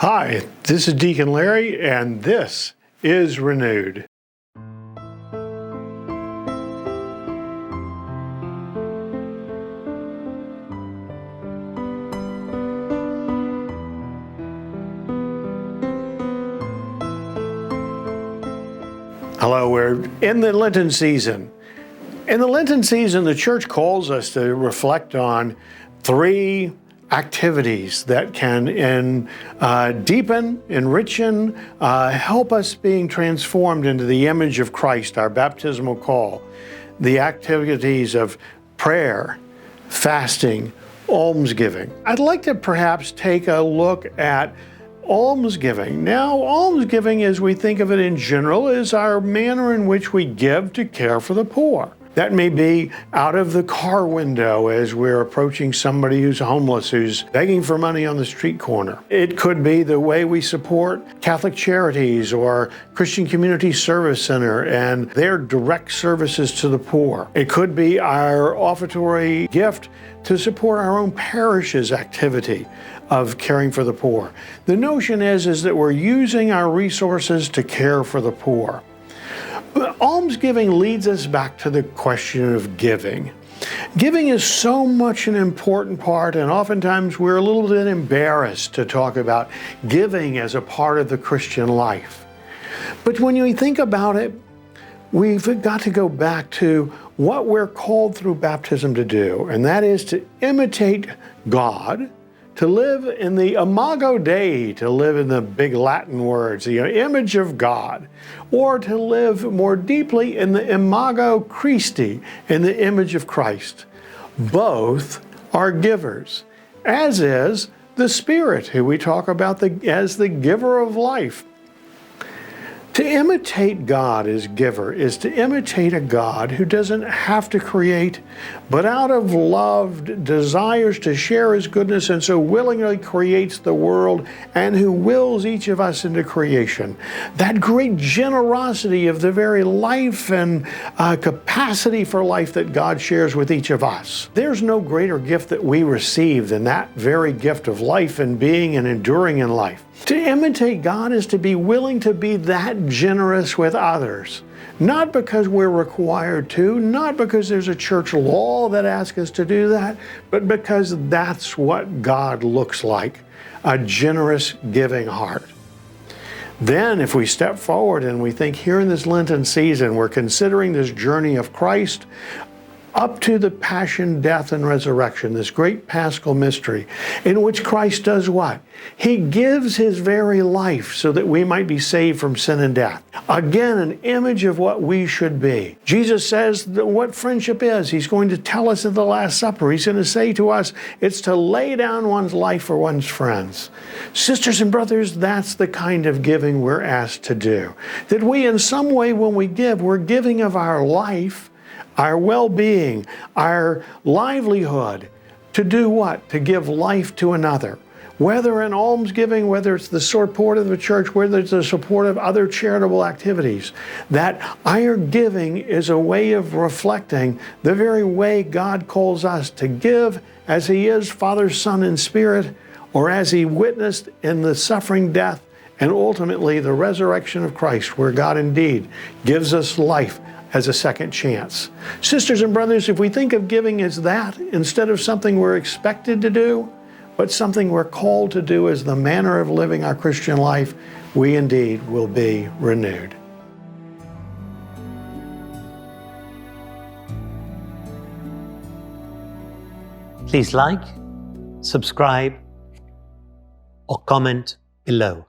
Hi, this is Deacon Larry, and this is Renewed. Hello, we're in the Lenten season. In the Lenten season, the church calls us to reflect on three activities that can deepen, enrich, help us being transformed into the image of Christ, our baptismal call. The activities of prayer, fasting, almsgiving. I'd like to perhaps take a look at almsgiving. Now, almsgiving, as we think of it in general, is our manner in which we give to care for the poor. That may be out of the car window as we're approaching somebody who's homeless, who's begging for money on the street corner. It could be the way we support Catholic Charities or Christian Community Service Center and their direct services to the poor. It could be our offertory gift to support our own parish's activity of caring for the poor. The notion is that we're using our resources to care for the poor. But almsgiving leads us back to the question of giving. Giving is so much an important part, and oftentimes we're a little bit embarrassed to talk about giving as a part of the Christian life. But when you think about it, we've got to go back to what we're called through baptism to do, and that is to imitate God, to live in the imago Dei, to live in the big Latin words, the image of God, or to live more deeply in the imago Christi, in the image of Christ. Both are givers, as is the Spirit, who we talk about as the giver of life. To imitate God as giver is to imitate a God who doesn't have to create, but out of love desires to share His goodness and so willingly creates the world, and who wills each of us into creation. That great generosity of the very life and capacity for life that God shares with each of us. There's no greater gift that we receive than that very gift of life and being and enduring in life. To imitate God is to be willing to be that generous with others, not because we're required to, not because there's a church law that asks us to do that, but because that's what God looks like, a generous, giving heart. Then if we step forward and we think here in this Lenten season, we're considering this journey of Christ up to the passion, death, and resurrection, this great paschal mystery, in which Christ does what? He gives His very life so that we might be saved from sin and death. Again, an image of what we should be. Jesus says that what friendship is. He's going to tell us at the Last Supper. He's going to say to us, it's to lay down one's life for one's friends. Sisters and brothers, that's the kind of giving we're asked to do. That we, in some way, when we give, we're giving of our life, our well-being, our livelihood, to do what? To give life to another. Whether in almsgiving, whether it's the support of the church, whether it's the support of other charitable activities, that our giving is a way of reflecting the very way God calls us to give as He is Father, Son, and Spirit, or as He witnessed in the suffering, death, and ultimately the resurrection of Christ, where God indeed gives us life as a second chance. Sisters and brothers, if we think of giving as that, instead of something we're expected to do, but something we're called to do as the manner of living our Christian life, we indeed will be renewed. Please like, subscribe, or comment below.